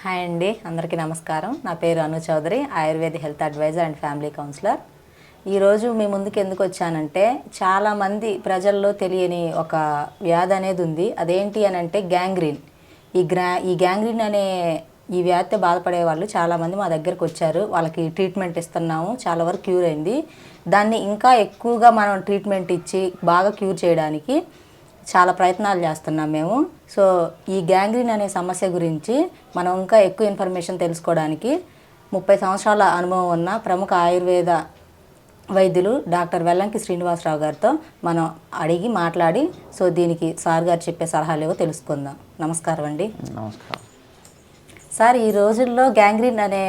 Hi అండి, అందరికీ నమస్కారం. నా పేరు Anu Chaudhary, Ayurveda health adviser and family counsellor. ఈరోజు మీ ముందుకు ఎందుకు వచ్చానంటే, చాలామంది ప్రజల్లో తెలియని ఒక వ్యాధి అనేది ఉంది. అదేంటి అని అంటే గ్యాంగ్రీన్. ఈ గ్యాంగ్రీన్ అనే ఈ వ్యాధితో బాధపడే వాళ్ళు చాలామంది మా దగ్గరకు వచ్చారు. వాళ్ళకి ట్రీట్మెంట్ ఇస్తున్నాము, చాలా వరకు క్యూర్ అయింది. దాన్ని ఇంకా ఎక్కువగా మనం ట్రీట్మెంట్ ఇచ్చి బాగా క్యూర్ చేయడానికి చాలా ప్రయత్నాలు చేస్తున్నాం మేము. సో ఈ గ్యాంగ్రీన్ అనే సమస్య గురించి మనం ఇంకా ఎక్కువ ఇన్ఫర్మేషన్ తెలుసుకోవడానికి 30 సంవత్సరాల అనుభవం ఉన్న ప్రముఖ ఆయుర్వేద వైద్యులు డాక్టర్ వెల్లంకి శ్రీనివాసరావు గారితో మనం అడిగి మాట్లాడి దీనికి సార్ గారు చెప్పే సలహాలు ఏవో తెలుసుకుందాం. నమస్కారం అండి. నమస్కారం సార్, ఈ రోజుల్లో గ్యాంగ్రీన్ అనే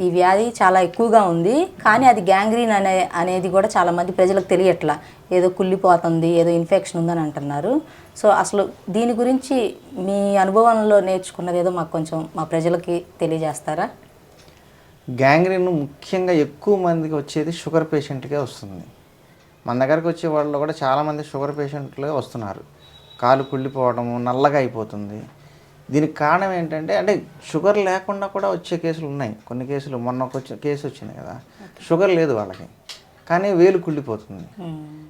ఈ వ్యాధి చాలా ఎక్కువగా ఉంది. కానీ అది గ్యాంగ్రీన్ అనేది కూడా చాలామంది ప్రజలకు తెలియట్లా. ఏదో కుళ్ళిపోతుంది, ఏదో ఇన్ఫెక్షన్ ఉందని అంటున్నారు. సో అసలు దీని గురించి మీ అనుభవంలో నేర్చుకున్నది ఏదో మాకు కొంచెం మా ప్రజలకి తెలియజేస్తారా? గ్యాంగ్రీన్ ముఖ్యంగా ఎక్కువ మందికి వచ్చేది షుగర్ పేషెంట్కే వస్తుంది. మన దగ్గరకు వచ్చే వాళ్ళు కూడా చాలామంది షుగర్ పేషెంట్లే వస్తున్నారు. కాలు కుళ్ళిపోవడము, నల్లగా అయిపోతుంది. దీనికి కారణం ఏంటంటే, షుగర్ లేకుండా కూడా వచ్చే కేసులు ఉన్నాయి. కొన్ని కేసులు మొన్న ఒక కేసు వచ్చింది కదా, షుగర్ లేదు వాళ్ళకి, కానీ వేలు కుళ్ళిపోతుంది.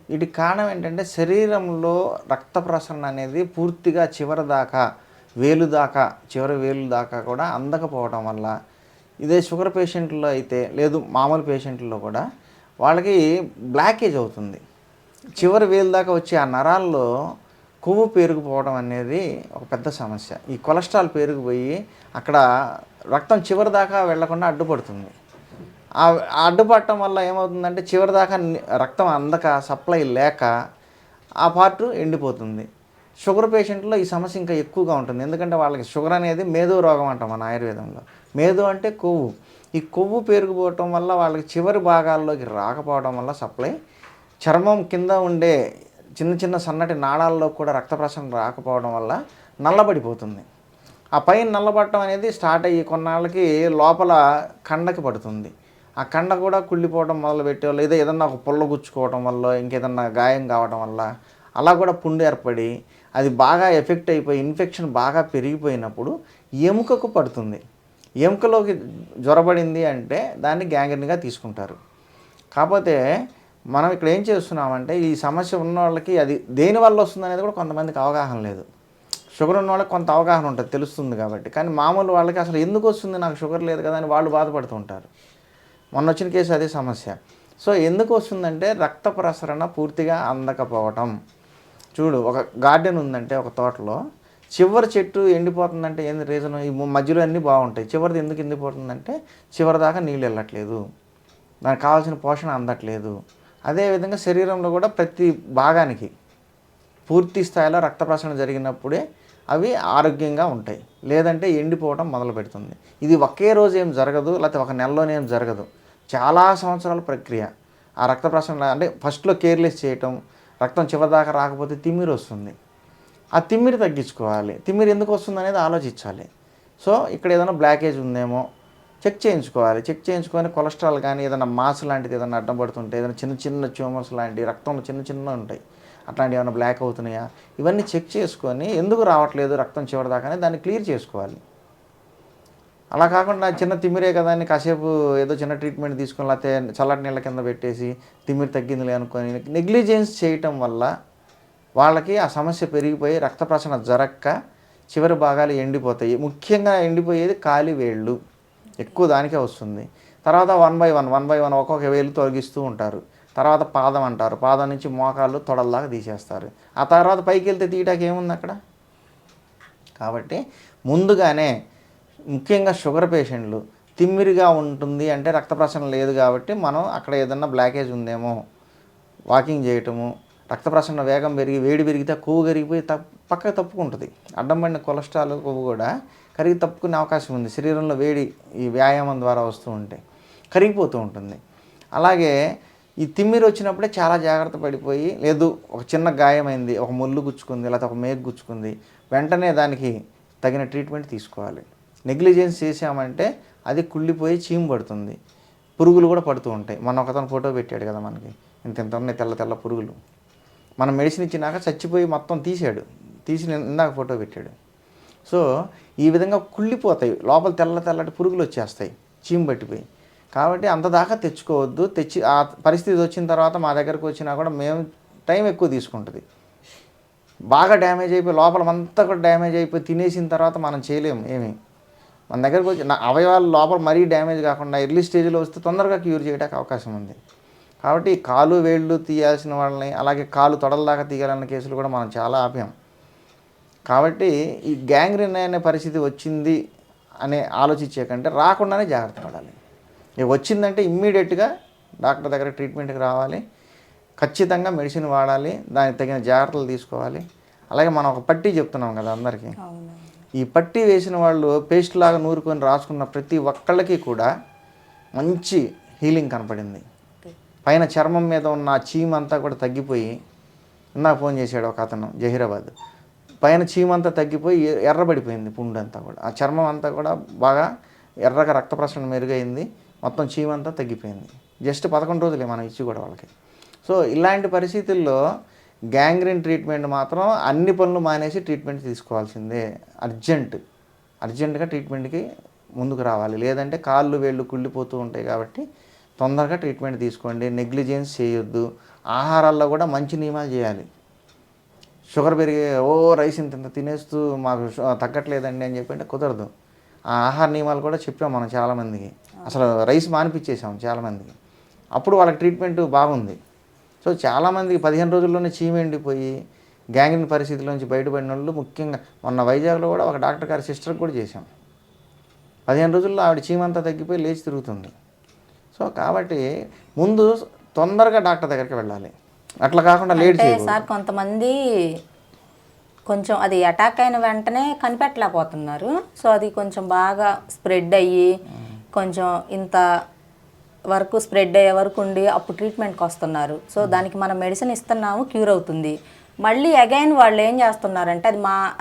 వీటికి కారణం ఏంటంటే, శరీరంలో రక్త ప్రసరణ అనేది పూర్తిగా చివరి వేలు దాకా కూడా అందకపోవడం వల్ల, ఇదే షుగర్ పేషెంట్లో అయితే లేదు, మామూలు పేషెంట్లో కూడా వాళ్ళకి బ్లాకేజ్ అవుతుంది. చివరి వేలు దాకా వచ్చే ఆ నరాల్లో కొవ్వు పేరుకుపోవడం అనేది ఒక పెద్ద సమస్య. ఈ కొలెస్ట్రాల్ పేరుకుపోయి అక్కడ రక్తం చివరి దాకా వెళ్లకుండా అడ్డుపడుతుంది. ఆ అడ్డుపడటం వల్ల ఏమవుతుందంటే, చివరి దాకా రక్తం అందక, సప్లై లేక ఆ పార్టు ఎండిపోతుంది. షుగర్ పేషెంట్లో ఈ సమస్య ఇంకా ఎక్కువగా ఉంటుంది. ఎందుకంటే వాళ్ళకి షుగర్ అనేది మేధో రోగం అంటాం మన ఆయుర్వేదంలో. మేధో అంటే కొవ్వు. ఈ కొవ్వు పేరుకుపోవటం వల్ల వాళ్ళకి చివరి భాగాల్లోకి రాకపోవడం వల్ల సప్లై, చర్మం కింద ఉండే చిన్న చిన్న సన్నటి నాళాల్లో కూడా రక్త ప్రసరణ రాకపోవడం వల్ల నల్లబడిపోతుంది. ఆ పైన నల్లబడటం అనేది స్టార్ట్ అయ్యి కొన్నాళ్ళకి లోపల కండకి పడుతుంది. ఆ కండ కూడా కుళ్ళిపోవడం మొదలుపెట్టే, లేదా ఏదన్నా ఒక పుల్ల గుచ్చుకోవడం వల్ల, ఇంకేదన్నా గాయం కావడం వల్ల అలా కూడా పుండు ఏర్పడి అది బాగా ఎఫెక్ట్ అయిపోయి ఇన్ఫెక్షన్ బాగా పెరిగిపోయినప్పుడు ఎముకకు పడుతుంది. ఎముకలోకి జ్వరబడింది అంటే దాన్ని గ్యాంగ్రీన్గా తీసుకుంటారు. కాకపోతే మనం ఇక్కడ ఏం చేస్తున్నామంటే, ఈ సమస్య ఉన్న వాళ్ళకి అది దేనివల్ల వస్తుంది అనేది కూడా కొంతమందికి అవగాహన లేదు. షుగర్ ఉన్న వాళ్ళకి కొంత అవగాహన ఉంటుంది, తెలుస్తుంది కాబట్టి. కానీ మామూలు వాళ్ళకి అసలు ఎందుకు వస్తుంది, నాకు షుగర్ లేదు కదా అని వాళ్ళు బాధపడుతూ ఉంటారు. మొన్న వచ్చిన కేసు అదే సమస్య. సో ఎందుకు వస్తుందంటే, రక్త ప్రసరణ పూర్తిగా అందకపోవటం. చూడు, ఒక గార్డెన్ ఉందంటే ఒక తోటలో చివరి చెట్టు ఎండిపోతుందంటే ఏంది రీజన్? ఈ మధ్యలో అన్నీ బాగుంటాయి, చివరిది ఎందుకు ఎండిపోతుందంటే చివరి దాకా నీళ్ళు వెళ్ళట్లేదు, దానికి కావాల్సిన పోషణ అందట్లేదు. అదేవిధంగా శరీరంలో కూడా ప్రతి భాగానికి పూర్తి స్థాయిలో రక్త ప్రసరణ జరిగినప్పుడే అవి ఆరోగ్యంగా ఉంటాయి. లేదంటే ఎండిపోవడం మొదలు పెడుతుంది. ఇది ఒకే రోజు ఏం జరగదు, లేకపోతే ఒక నెలలోనే ఏం జరగదు, చాలా సంవత్సరాల ప్రక్రియ. ఆ రక్త ప్రసరణ అంటే ఫస్ట్లో కేర్లెస్ చేయటం, రక్తం చివరిదాకా రాకపోతే తిమ్మిరి వస్తుంది. ఆ తిమ్మిరి తగ్గించుకోవాలి. తిమ్మిరి ఎందుకు వస్తుంది అనేది ఆలోచించాలి. సో ఇక్కడ ఏదైనా బ్లాకేజ్ ఉందేమో చెక్ చేయించుకోవాలి. చెక్ చేయించుకొని కొలెస్ట్రాల్ కానీ ఏదైనా మాస్ లాంటిది ఏదైనా అడ్డం పడుతుంటే, ఏదైనా చిన్న చిన్న ట్యూమర్స్ లాంటివి రక్తంలో చిన్న చిన్న ఉంటాయి, అట్లాంటివి ఏమైనా బ్లాక్ అవుతున్నాయా, ఇవన్నీ చెక్ చేసుకొని ఎందుకు రావట్లేదు రక్తం చివరిదాకానే దాన్ని క్లియర్ చేసుకోవాలి. అలా కాకుండా చిన్న తిమ్మిరే కదా అని కాసేపు ఏదో చిన్న ట్రీట్మెంట్ తీసుకొని, లేకపోతే చల్లటి నీళ్ళ కింద పెట్టేసి తిమ్మిరి తగ్గిందిలే అనుకొని నెగ్లిజెన్స్ చేయటం వల్ల వాళ్ళకి ఆ సమస్య పెరిగిపోయి రక్త ప్రసరణ జరక్క చివరి భాగాలు ఎండిపోతాయి. ముఖ్యంగా ఎండిపోయేది కాలి వేళ్ళు, ఎక్కువ దానికే వస్తుంది. తర్వాత వన్ బై వన్ ఒక్కొక్క వేలు తొలగిస్తూ ఉంటారు. తర్వాత పాదం అంటారు, పాదం నుంచి మోకాళ్ళు తొడల్లాగా తీసేస్తారు. ఆ తర్వాత పైకి వెళ్తే తీయటానికి ఏముంది అక్కడ? కాబట్టి ముందుగానే ముఖ్యంగా షుగర్ పేషెంట్లు తిమ్మిరిగా ఉంటుంది అంటే రక్త ప్రసరణ లేదు కాబట్టి మనం అక్కడ ఏదన్నా బ్లాకేజ్ ఉందేమో, వాకింగ్ చేయటము, రక్త ప్రసరణ వేగం పెరిగి వేడి పెరిగితే కొవ్వు కరిగిపోయి పక్కకు తప్పుకుంటుంది. అడ్డం పడిన కొలెస్ట్రాల్ కొవ్వు కూడా కరిగి తప్పుకునే అవకాశం ఉంది. శరీరంలో వేడి ఈ వ్యాయామం ద్వారా వస్తూ ఉంటే కరిగిపోతూ ఉంటుంది. అలాగే ఈ తిమ్మిరి వచ్చినప్పుడే చాలా జాగ్రత్త పడిపోయి, లేదు ఒక చిన్న గాయమైంది, ఒక ముళ్ళు గుచ్చుకుంది, లేకపోతే ఒక మేకు గుచ్చుకుంది, వెంటనే దానికి తగిన ట్రీట్మెంట్ తీసుకోవాలి. నెగ్లిజెన్స్ చేసామంటే అది కుళ్ళిపోయి చీము పడుతుంది, పురుగులు కూడా పడుతూ ఉంటాయి. మొన్న ఒకతను ఫోటో పెట్టాడు కదా మనకి, ఇంత ఉన్నాయి తెల్ల తెల్ల పురుగులు. మనం మెడిసిన్ ఇచ్చినాక చచ్చిపోయి మొత్తం తీసి ఇందాక ఫోటో పెట్టాడు. సో ఈ విధంగా కుళ్ళిపోతాయి, లోపల తెల్లటి పురుగులు వచ్చేస్తాయి చీము పట్టిపోయి. కాబట్టి అంత దాకా తెచ్చుకోవద్దు. తెచ్చి ఆ పరిస్థితి వచ్చిన తర్వాత మా దగ్గరకు వచ్చినా కూడా మేము టైం ఎక్కువ తీసుకుంటుంది. బాగా డ్యామేజ్ అయిపోయి లోపల అంతా కూడా డ్యామేజ్ అయిపోయి తినేసిన తర్వాత మనం చేయలేము ఏమి. మన దగ్గరకు వచ్చి అవయవాలు లోపల మరీ డ్యామేజ్ కాకుండా ఎర్లీ స్టేజ్లో వస్తే తొందరగా క్యూర్ చేయడానికి అవకాశం ఉంది. కాబట్టి కాలు వేళ్ళు తీయాల్సిన వాళ్ళని, అలాగే కాలు తొడల దాకా తీయాలన్న కేసులు కూడా మనం చాలా ఆపాం. కాబట్టి ఈ గ్యాంగ్రీన్ అనే పరిస్థితి వచ్చింది అనే ఆలోచించే కంటే రాకుండానే జాగ్రత్త పడాలి. ఇక వచ్చిందంటే ఇమ్మీడియట్గా డాక్టర్ దగ్గర ట్రీట్మెంట్కి రావాలి, ఖచ్చితంగా మెడిసిన్ వాడాలి, దానికి తగిన జాగ్రత్తలు తీసుకోవాలి. అలాగే మనం ఒక పట్టీ చెప్తున్నాం కదా అందరికీ, ఈ పట్టీ వేసిన వాళ్ళు పేస్ట్ లాగా నూరుకొని రాసుకున్న ప్రతి ఒక్కళ్ళకి కూడా మంచి హీలింగ్ కనపడింది. పైన చర్మం మీద ఉన్న చీమంతా కూడా తగ్గిపోయి, నాకు ఫోన్ చేశాడు ఒక అతను జహీరాబాద్, పైన చీమంతా తగ్గిపోయి ఎర్రబడిపోయింది పుండు అంతా కూడా, ఆ చర్మం అంతా కూడా బాగా ఎర్రగా రక్త ప్రసరణ మెరుగైంది, మొత్తం చీమంతా తగ్గిపోయింది. జస్ట్ 11 రోజులే మనం ఇచ్చి కూడా వాళ్ళకి. సో ఇలాంటి పరిస్థితుల్లో గ్యాంగ్రీన్ ట్రీట్మెంట్ మాత్రం అన్ని పనులు మానేసి ట్రీట్మెంట్ తీసుకోవాల్సిందే. అర్జెంటుగా ట్రీట్మెంట్కి ముందుకు రావాలి. లేదంటే కాళ్ళు వేళ్ళు కుళ్ళిపోతూ ఉంటాయి. కాబట్టి తొందరగా ట్రీట్మెంట్ తీసుకోండి. నెగ్లిజెన్స్ చేయొద్దు. ఆహారాల్లో కూడా మంచి నియమాలు చేయాలి. షుగర్ పెరిగి రైస్ ఇంత తినేస్తూ మాకు తగ్గట్లేదండి అని చెప్పంటే కుదరదు. ఆ ఆహార నియమాలు కూడా చెప్పాం మనం చాలామందికి. అసలు రైస్ మానిపించేసాం చాలామందికి. అప్పుడు వాళ్ళకి ట్రీట్మెంట్ బాగుంది. సో చాలామందికి 15 రోజుల్లోనే చీమ ఎండిపోయి గ్యాంగ్రీన్ పరిస్థితుల్లోంచి బయటపడిన వాళ్ళు, ముఖ్యంగా మొన్న వైజాగ్లో కూడా ఒక డాక్టర్ గారి సిస్టర్కి కూడా చేశాం. 15 రోజుల్లో ఆవిడ చీమంతా తగ్గిపోయి లేచి తిరుగుతుంది. సో కాబట్టి ముందు తొందరగా డాక్టర్ దగ్గరికి వెళ్ళాలి. అట్లా కాకుండా లేట్ చేయకూడదు. సార్ కొంతమంది కొంచెం అది అటాక్ అయిన వెంటనే కనిపెట్టలేకపోతున్నారు. సో అది కొంచెం బాగా స్ప్రెడ్ అయ్యి కొంచెం ఇంత వరకు స్ప్రెడ్ అయ్యే వరకు ఉండి అప్పుడు ట్రీట్మెంట్కి వస్తున్నారు. సో దానికి మనం మెడిసిన్ ఇస్తున్నాము, క్యూర్ అవుతుంది. మళ్ళీ అగైన్ వాళ్ళు ఏం చేస్తున్నారంటే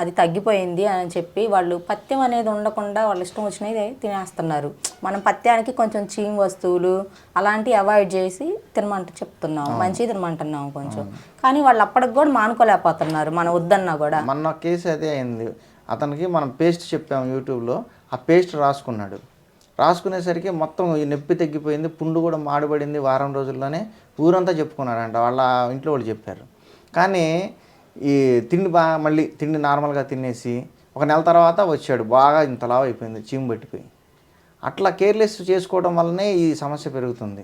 అది తగ్గిపోయింది అని చెప్పి వాళ్ళు పథ్యం అనేది ఉండకుండా వాళ్ళు ఇష్టం వచ్చినవి తినేస్తున్నారు. మనం పథ్యానికి కొంచెం చీమ్ వస్తువులు అలాంటివి అవాయిడ్ చేసి చెప్తున్నాం, మంచిగా తినమంటున్నాం కొంచెం. కానీ వాళ్ళు అప్పటికి కూడా మానుకోలేకపోతున్నారు మనం వద్దన్నా కూడా. మొన్న కేసు అదే అయింది. అతనికి మనం పేస్ట్ చెప్పాము యూట్యూబ్లో, ఆ పేస్ట్ రాసుకునేసరికి మొత్తం ఈ నొప్పి తగ్గిపోయింది, పుండు కూడా మాడిపడింది వారం రోజుల్లోనే. ఊరంతా చెప్పుకున్నారంట, వాళ్ళ ఇంట్లో వాళ్ళు చెప్పారు. కానీ ఈ మళ్ళీ తిండి నార్మల్గా తినేసి ఒక నెల తర్వాత వచ్చాడు, బాగా ఇంతలా అయిపోయింది, చీము పట్టిపోయి. అట్లా కేర్లెస్ చేసుకోవడం వల్లనే ఈ సమస్య పెరుగుతుంది.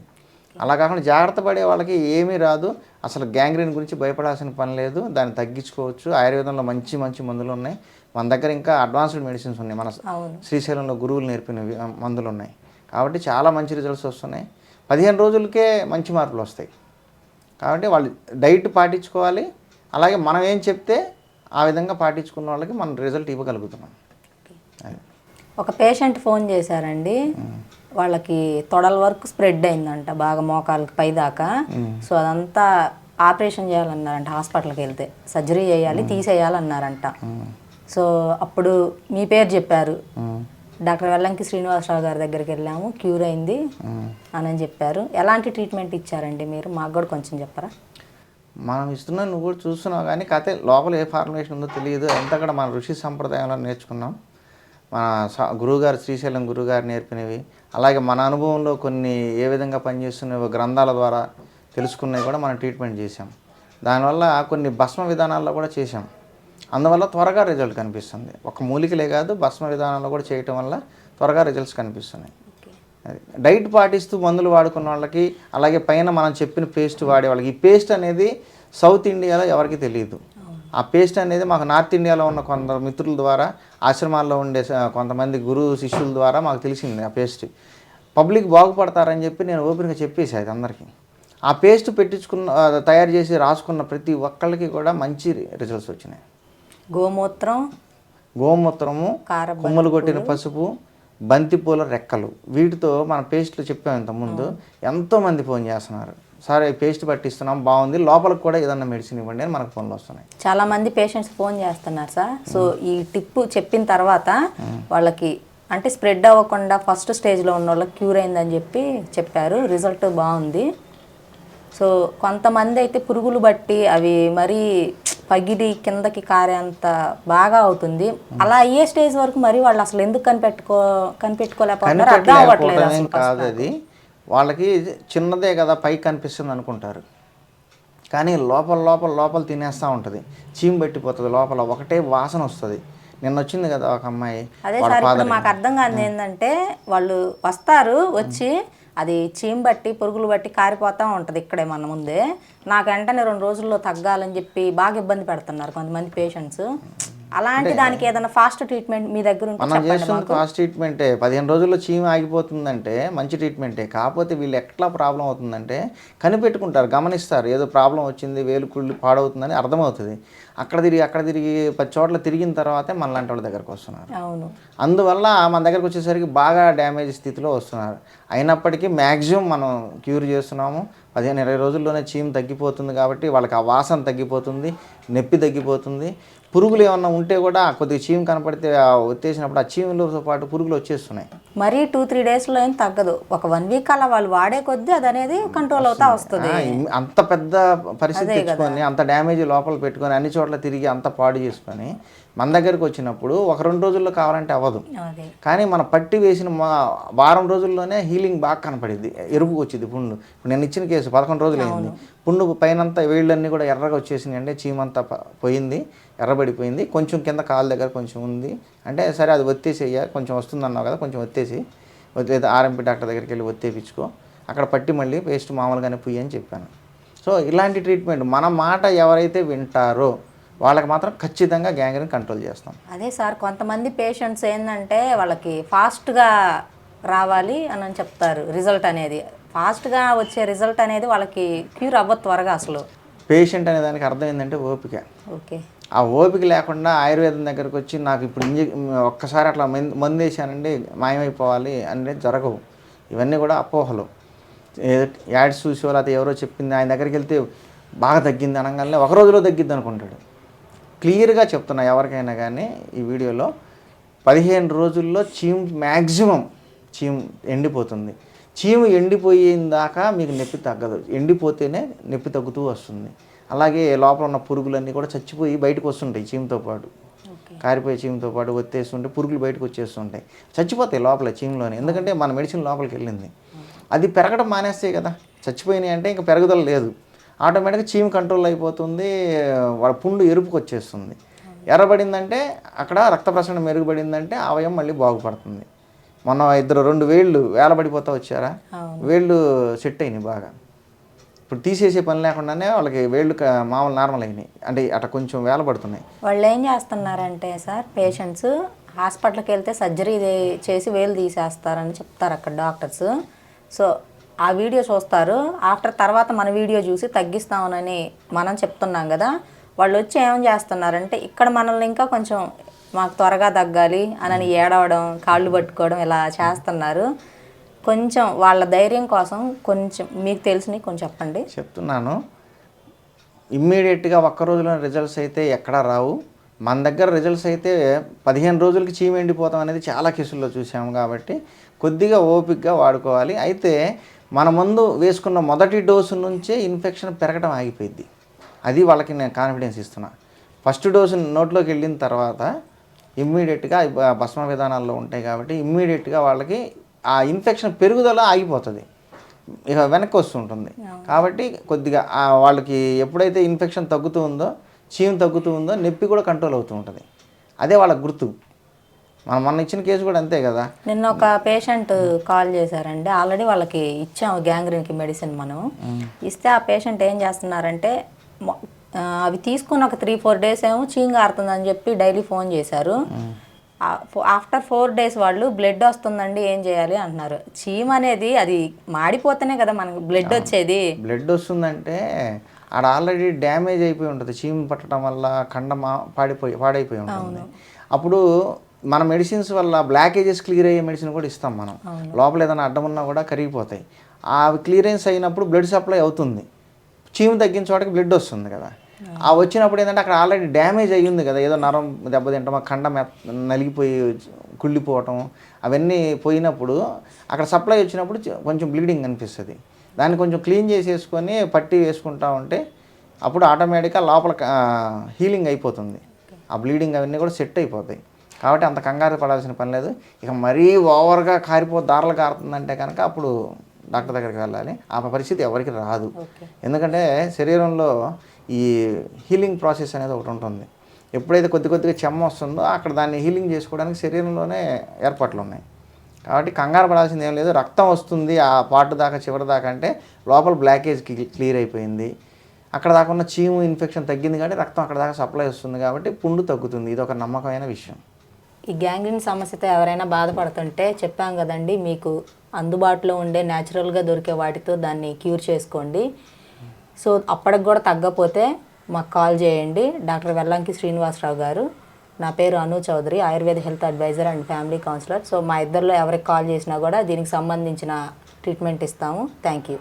అలా కాకుండా జాగ్రత్త పడే వాళ్ళకి ఏమీ రాదు. అసలు గ్యాంగ్రీన్ గురించి భయపడాల్సిన పని లేదు, దాన్ని తగ్గించుకోవచ్చు. ఆయుర్వేదంలో మంచి మందులు ఉన్నాయి. మన దగ్గర ఇంకా అడ్వాన్స్డ్ మెడిసిన్స్ ఉన్నాయి. మన శ్రీశైలంలో గురువులు నేర్పిన మందులు ఉన్నాయి. కాబట్టి చాలా మంచి రిజల్ట్స్ వస్తున్నాయి. 15 రోజులకే మంచి మార్పులు వస్తాయి. కాబట్టి వాళ్ళు డైట్ పాటించుకోవాలి. అలాగే మనం ఏం చెప్తే ఆ విధంగా పాటించుకున్న వాళ్ళకి మనం రిజల్ట్ ఇవ్వగలుగుతున్నాం. ఒక పేషెంట్ ఫోన్ చేశారండి, వాళ్ళకి తొడల వరకు స్ప్రెడ్ అయిందంట, బాగా మోకాళ్ళకి పైదాకా. సో అదంతా ఆపరేషన్ చేయాలన్నారంట. హాస్పిటల్కి వెళ్తే సర్జరీ చేయాలి, తీసేయాలన్నారంట. సో అప్పుడు మీ పేరు చెప్పారు. డాక్టర్ వెల్లంకి శ్రీనివాసరావు గారి దగ్గరికి వెళ్ళాము, క్యూర్ అయింది అని చెప్పారు. ఎలాంటి ట్రీట్మెంట్ ఇచ్చారండి మీరు? మాకు కూడా కొంచెం చెప్పరా? మనం ఇస్తున్నాం, నువ్వు కూడా చూస్తున్నావు. కానీ కథ లోపల ఏ ఫార్ములేషన్ ఉందో తెలియదు. అంతా కూడా మన ఋషి సంప్రదాయంలో నేర్చుకున్నాం. మన గురువుగారు, శ్రీశైలం గురువుగారు నేర్పినవి, అలాగే మన అనుభవంలో కొన్ని ఏ విధంగా పనిచేస్తున్నవో గ్రంథాల ద్వారా తెలుసుకున్నవి కూడా మనం ట్రీట్మెంట్ చేసాం. దానివల్ల కొన్ని భస్మ విధానాల్లో కూడా చేసాం. అందువల్ల త్వరగా రిజల్ట్ కనిపిస్తుంది. ఒక మూలికలే కాదు, భస్మ విధానంలో కూడా చేయటం వల్ల త్వరగా రిజల్ట్స్ కనిపిస్తున్నాయి. అది డైట్ పాటిస్తూ మందులు వాడుకున్న వాళ్ళకి, అలాగే పైన మనం చెప్పిన పేస్ట్ వాడే వాళ్ళకి, ఈ పేస్ట్ అనేది సౌత్ ఇండియాలో ఎవరికి తెలియదు. ఆ పేస్ట్ అనేది మాకు నార్త్ ఇండియాలో ఉన్న కొందరు మిత్రుల ద్వారా, ఆశ్రమాల్లో ఉండే కొంతమంది గురు శిష్యుల ద్వారా మాకు తెలిసింది. ఆ పేస్ట్ పబ్లిక్ బాగుపడతారని చెప్పి నేను ఓపెన్గా చెప్పేసాను అందరికీ. ఆ పేస్ట్ తయారు చేసి రాసుకున్న ప్రతి ఒక్కళ్ళకి కూడా మంచి రిజల్ట్స్ వచ్చినాయి. గోమూత్రము, కొమ్మలు కొట్టిన పసుపు, బంతిపూల రెక్కలు, వీటితో మన పేస్ట్లు చెప్పాము ఇంతకుముందు. ఎంతోమంది ఫోన్ చేస్తున్నారు, సార్ ఈ పేస్ట్ పట్టిస్తున్నాం బాగుంది, లోపలికి కూడా ఏదన్నా మెడిసిన్ ఇవ్వండి అని మనకు ఫోన్లు వస్తున్నాయి. చాలామంది పేషెంట్స్ ఫోన్ చేస్తున్నారు సార్. సో ఈ టిప్ చెప్పిన తర్వాత వాళ్ళకి అంటే స్ప్రెడ్ అవ్వకుండా ఫస్ట్ స్టేజ్లో ఉన్న వాళ్ళకి క్యూర్ అయిందని చెప్పారు. రిజల్ట్ బాగుంది. సో కొంతమంది అయితే పురుగులు బట్టి అవి మరీ పగిలి కిందకి కారేంత బాగా అవుతుంది. అలా అయ్యే స్టేజ్ వరకు మరి వాళ్ళు అసలు ఎందుకు కనిపెట్టుకోలేకపోతున్నారు అర్థం అవ్వట్లేదు కనిపెట్టలేకపోవడం అసలు కాదు, అది వాళ్ళకి చిన్నదే కదా పైకి కనిపిస్తుంది అనుకుంటారు, కానీ లోపల లోపల లోపల తినేస్తూ ఉంటుంది, చీమ పెట్టిపోతుంది, లోపల ఒకటే వాసన వస్తుంది. నిన్న వచ్చింది కదా ఒక అమ్మాయి, అదే సార్ ఇప్పుడు మాకు అర్థం కాదు ఏంటంటే వాళ్ళు వస్తారు వచ్చి అది చీమ బట్టి పురుగులు బట్టి కారిపోతూ ఉంటుంది ఇక్కడే మన ముందే. నాకు వెంటనే 2 రోజుల్లో తగ్గాలని చెప్పి బాగా ఇబ్బంది పెడుతున్నారు కొంతమంది పేషెంట్స్. అలాంటి దానికి ఏదైనా ఫాస్ట్ ట్రీట్మెంట్ మీ దగ్గర ఉంటే మనం చేస్తుంది ఫాస్ట్ ట్రీట్మెంటే. 15 రోజుల్లో చీమ ఆగిపోతుందంటే మంచి ట్రీట్మెంటే. కాకపోతే వీళ్ళు ఎట్లా ప్రాబ్లం అవుతుందంటే కనిపెట్టుకుంటారు, గమనిస్తారు, ఏదో ప్రాబ్లం వచ్చింది, వేలు కుళ్ళు పాడవుతుందని అర్థమవుతుంది. అక్కడ తిరిగి 10 చోట్ల తిరిగిన తర్వాతే మనలాంటి వాళ్ళ దగ్గరకు వస్తున్నారు. అవును, అందువల్ల మన దగ్గరకు వచ్చేసరికి బాగా డ్యామేజ్ స్థితిలో వస్తున్నారు. అయినప్పటికీ మ్యాక్సిమం మనం క్యూర్ చేస్తున్నాము. 15-20 రోజుల్లోనే చీమ తగ్గిపోతుంది కాబట్టి వాళ్ళకి ఆ వాసన తగ్గిపోతుంది, నొప్పి తగ్గిపోతుంది. పురుగులు ఏమన్నా ఉంటే కూడా కొద్దిగా చీమ కనపడితే వచ్చేసినప్పుడు ఆ చీమలతో పాటు పురుగులు వచ్చేస్తున్నాయి. మరీ 2-3 డేస్లో ఏం తగ్గదు, ఒక 1 వీక్ అలా వాళ్ళు వాడే కొద్దీ అది అనేది కంట్రోల్ అవుతా వస్తుంది. అంత పెద్ద పరిస్థితి తెచ్చుకొని అంత డ్యామేజ్ లోపల పెట్టుకొని అన్ని చోట్ల తిరిగి అంత పాడు చేసుకొని మన దగ్గరకు వచ్చినప్పుడు 1-2 రోజుల్లో కావాలంటే అవ్వదు. కానీ మన పట్టి వేసిన వారం రోజుల్లోనే హీలింగ్ బాగా కనపడింది, ఎరుపుకు వచ్చింది పుండు. ఇప్పుడు నేను ఇచ్చిన కేసు 11 రోజులు అయింది. పుండు పైనంతా వేళ్ళన్నీ కూడా ఎర్రగా వచ్చేసినాయి, అంటే చీమంతా పోయింది, ఎర్రబడిపోయింది. కొంచెం కింద కాలు దగ్గర కొంచెం ఉంది, అంటే సరే అది ఒత్తేసేయ్యా, కొంచెం వస్తుందన్నావు కదా, కొంచెం ఒత్తేసి లేదా ఆర్ఎంపీ డాక్టర్ దగ్గరికి వెళ్ళి ఒత్తేపించుకో, అక్కడ పట్టి మళ్ళీ పేస్ట్ మామూలుగానే పుయ్యి అని చెప్పాను. సో ఇలాంటి ట్రీట్మెంట్ మన మాట ఎవరైతే వింటారో వాళ్ళకి మాత్రం ఖచ్చితంగా గ్యాంగ్రీన్ కంట్రోల్ చేస్తాం. అదే సార్ కొంతమంది పేషెంట్స్ ఏంటంటే వాళ్ళకి ఫాస్ట్గా రావాలి అని చెప్తారు, రిజల్ట్ అనేది ఫాస్ట్గా వచ్చే రిజల్ట్ అనేది వాళ్ళకి క్యూర్ అవ్వదు త్వరగా. అసలు పేషెంట్ అనే దానికి అర్థం ఏంటంటే ఓపిక. ఓకే, ఆ ఓపిక లేకుండా ఆయుర్వేదం దగ్గరకు వచ్చి నాకు ఇప్పుడు ఒక్కసారి అట్లా మందు వేసానండి మాయమైపోవాలి అనేది జరగవు. ఇవన్నీ కూడా అపోహలు, యాడ్స్ చూసి లేకపోతే ఎవరో చెప్పింది ఆయన దగ్గరికి వెళ్తే బాగా తగ్గింది అనగానే 1 రోజులో తగ్గిద్ది అనుకుంటాడు. క్లియర్గా చెప్తున్నా ఎవరికైనా కానీ ఈ వీడియోలో 15 రోజుల్లో మ్యాక్సిమం చీమ ఎండిపోతుంది. చీమ ఎండిపోయిన దాకా మీకు నొప్పి తగ్గదు, ఎండిపోతేనే నొప్పి తగ్గుతూ వస్తుంది. అలాగే లోపల ఉన్న పురుగులన్నీ కూడా చచ్చిపోయి బయటకు వస్తుంటాయి, చీమతో పాటు కారిపోయే చీమతో పాటు వచ్చేస్తుంటే పురుగులు బయటకు వచ్చేస్తుంటాయి, చచ్చిపోతాయి లోపల చీమలోనే. ఎందుకంటే మన మెడిసిన్ లోపలికి వెళ్ళింది, అది పెరగడం మానేస్తాయి కదా, చచ్చిపోయినాయి అంటే ఇంకా పెరుగుదల లేదు, ఆటోమేటిక్గా చీమ కంట్రోల్ అయిపోతుంది, వాళ్ళ పుండు ఎరుపుకి వచ్చేస్తుంది. ఎర్రబడిందంటే అక్కడ రక్త ప్రసరణ మెరుగుపడిందంటే అవయం మళ్ళీ బాగుపడుతుంది. మొన్న 2 వేళ్ళు వేలబడిపోతా వచ్చారా, వేళ్ళు సెట్ అయినాయి బాగా. ఇప్పుడు తీసేసే పని లేకుండానే వాళ్ళకి వేళ్ళు మామూలు నార్మల్ అయినాయి, అంటే అట్లా కొంచెం వేలబడుతున్నాయి. వాళ్ళు ఏం చేస్తున్నారంటే సార్ పేషెంట్స్ హాస్పిటల్కి వెళ్తే సర్జరీ చేసి వేలు తీసేస్తారని చెప్తారు అక్కడ డాక్టర్స్. సో ఆ వీడియో చూస్తారు, ఆఫ్టర్ తర్వాత మన వీడియో చూసి తగ్గిస్తామని మనం చెప్తున్నాం కదా, వాళ్ళు వచ్చి ఏం చేస్తున్నారంటే ఇక్కడ మనల్ని ఇంకా కొంచెం మాకు త్వరగా తగ్గాలి అని ఏడవడం, కాళ్ళు పట్టుకోవడం ఇలా చేస్తున్నారు. కొంచెం వాళ్ళ ధైర్యం కోసం కొంచెం మీకు తెలిసినవి కొంచెం చెప్పండి. చెప్తున్నాను, ఇమ్మీడియట్గా 1 రోజులో రిజల్ట్స్ అయితే ఎక్కడా రావు. మన దగ్గర రిజల్ట్స్ అయితే 15 రోజులకి చీమ ఎండిపోతాం అనేది చాలా కేసుల్లో చూసాము. కాబట్టి కొద్దిగా ఓపికగా వాడుకోవాలి. అయితే మన ముందు వేసుకున్న మొదటి డోసు నుంచే ఇన్ఫెక్షన్ పెరగడం ఆగిపోయింది, అది వాళ్ళకి నేను కాన్ఫిడెన్స్ ఇస్తున్నా. ఫస్ట్ డోసు నోట్లోకి వెళ్ళిన తర్వాత ఇమ్మీడియట్గా భస్మ విధానాల్లో ఉంటాయి కాబట్టి ఇమ్మీడియట్గా వాళ్ళకి ఆ ఇన్ఫెక్షన్ పెరుగుదల ఆగిపోతుంది, ఇక వెనక్కి వస్తుంటుంది. కాబట్టి కొద్దిగా వాళ్ళకి ఎప్పుడైతే ఇన్ఫెక్షన్ తగ్గుతూ ఉందో, చీమ తగ్గుతూ ఉందో, నొప్పి కూడా కంట్రోల్ అవుతూ ఉంటుంది. అదే వాళ్ళకి గుర్తు. మొన్న ఇచ్చిన కేసు కూడా అంతే కదా. నిన్న ఒక పేషెంట్ కాల్ చేశారండి, ఆల్రెడీ వాళ్ళకి ఇచ్చాము గ్యాంగ్రీన్కి మెడిసిన్ మనం ఇస్తే, ఆ పేషెంట్ ఏం చేస్తున్నారంటే అవి తీసుకుని ఒక 3-4 డేస్ ఏమో చీమ కారుతుందని చెప్పి డైలీ ఫోన్ చేశారు. ఆఫ్టర్ 4 డేస్ వాళ్ళు బ్లడ్ వస్తుందండి ఏం చేయాలి అంటున్నారు. చీమ అనేది అది మాడిపోతేనే కదా మనకు బ్లడ్ వచ్చేది. బ్లడ్ వస్తుందంటే ఆడ ఆల్రెడీ డ్యామేజ్ అయిపోయి ఉంటుంది, చీమ పట్టడం వల్ల కండ పాడైపోయి ఉంటుంది. అప్పుడు మన మెడిసిన్స్ వల్ల బ్లాకేజెస్ క్లియర్ అయ్యే మెడిసిన్ కూడా ఇస్తాం మనం. లోపల ఏదైనా అడ్డం ఉన్నా కూడా కరిగిపోతాయి. అవి క్లియరెన్స్ అయినప్పుడు బ్లడ్ సప్లై అవుతుంది, చీమ తగ్గిన చోటకి బ్లడ్ వస్తుంది కదా. ఆ వచ్చినప్పుడు ఏంటంటే అక్కడ ఆల్రెడీ డ్యామేజ్ అయ్యింది కదా, ఏదో నరం దెబ్బతింటాం, కండ నలిగిపోయి కుళ్ళిపోవటం అవన్నీ పోయినప్పుడు అక్కడ సప్లై వచ్చినప్పుడు కొంచెం బ్లీడింగ్ అనిపిస్తుంది. దాన్ని కొంచెం క్లీన్ చేసేసుకొని పట్టి వేసుకుంటా ఉంటే అప్పుడు ఆటోమేటిక్గా లోపల హీలింగ్ అయిపోతుంది, ఆ బ్లీడింగ్ అవన్నీ కూడా సెట్ అయిపోతాయి. కాబట్టి అంత కంగారు పడాల్సిన పని లేదు. ఇక మరీ ఓవర్గా దారాలు కారుతుందంటే కనుక అప్పుడు డాక్టర్ దగ్గరికి వెళ్ళాలి. ఆ పరిస్థితి ఎవరికి రాదు. ఎందుకంటే శరీరంలో ఈ హీలింగ్ ప్రాసెస్ అనేది ఒకటి ఉంటుంది. ఎప్పుడైతే కొద్దిగా చెమ్మ వస్తుందో అక్కడ దాన్ని హీలింగ్ చేసుకోవడానికి శరీరంలోనే ఏర్పాట్లు ఉన్నాయి. కాబట్టి కంగారు పడాల్సింది ఏం లేదు. రక్తం వస్తుంది ఆ పార్ట్ దాకా చివరి దాకా అంటే లోపల బ్లాకేజ్ క్లియర్ అయిపోయింది, అక్కడ దాకా ఉన్న చీము ఇన్ఫెక్షన్ తగ్గింది కాబట్టి రక్తం అక్కడ దాకా సప్లై వస్తుంది కాబట్టి పుండు తగ్గుతుంది. ఇది ఒక నమ్మకమైన విషయం. ఈ గ్యాంగ్రీన్ సమస్యతో ఎవరైనా బాధపడుతుంటే చెప్పాం కదండి, మీకు అందుబాటులో ఉండే న్యాచురల్గా దొరికే వాటితో దాన్ని క్యూర్ చేసుకోండి. సో అప్పటికి కూడా తగ్గపోతే మాకు కాల్ చేయండి. డాక్టర్ వెల్లంకి శ్రీనివాసరావు గారు. నా పేరు Anu Chaudhary, Ayurveda health adviser and family counsellor. So మా ఇద్దరిలో ఎవరికి కాల్ చేసినా కూడా దీనికి సంబంధించిన ట్రీట్మెంట్ ఇస్తాము. Thank you.